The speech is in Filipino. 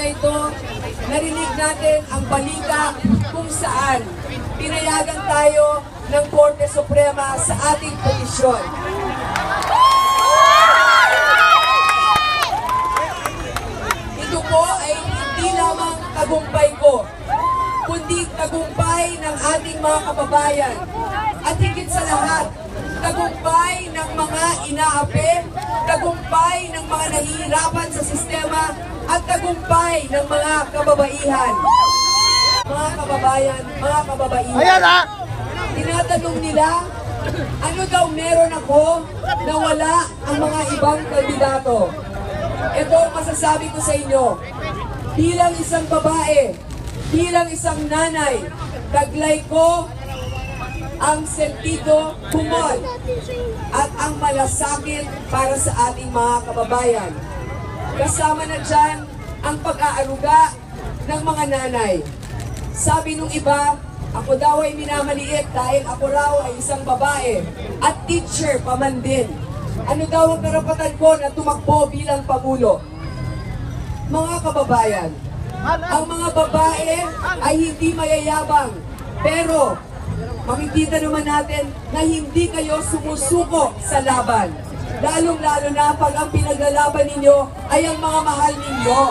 na ito, narinig natin ang balita kung saan pinayagan tayo ng Korte Suprema sa ating petisyon. Ito po ay hindi lamang tagumpay ko, kundi tagumpay ng ating mga kababayan. At higit sa lahat, tagumpay ng mga inaapi, tagumpay ng mga nahihirapan sa sistema, at tagumpay ng mga kababaihan. Mga kababayan, mga kababaihan, tinatanong nila, ano daw meron ako na wala ang mga ibang kandidato? Ito ang masasabi ko sa inyo, bilang isang babae, bilang isang nanay, taglay ko ang sentido humol at ang malasakit para sa ating mga kababayan. Kasama na dyan ang pag-aaruga ng mga nanay. Sabi nung iba, ako daw ay minamaliit dahil ako raw ay isang babae at teacher pa man din. Ano daw ang karapatan ko na tumakbo bilang Pangulo? Mga kababayan, ang mga babae ay hindi mayayabang, pero makikita naman natin na hindi kayo sumusuko sa laban. Lalong-lalo na pag ang pinaglalaban ninyo ay ang mga mahal ninyo.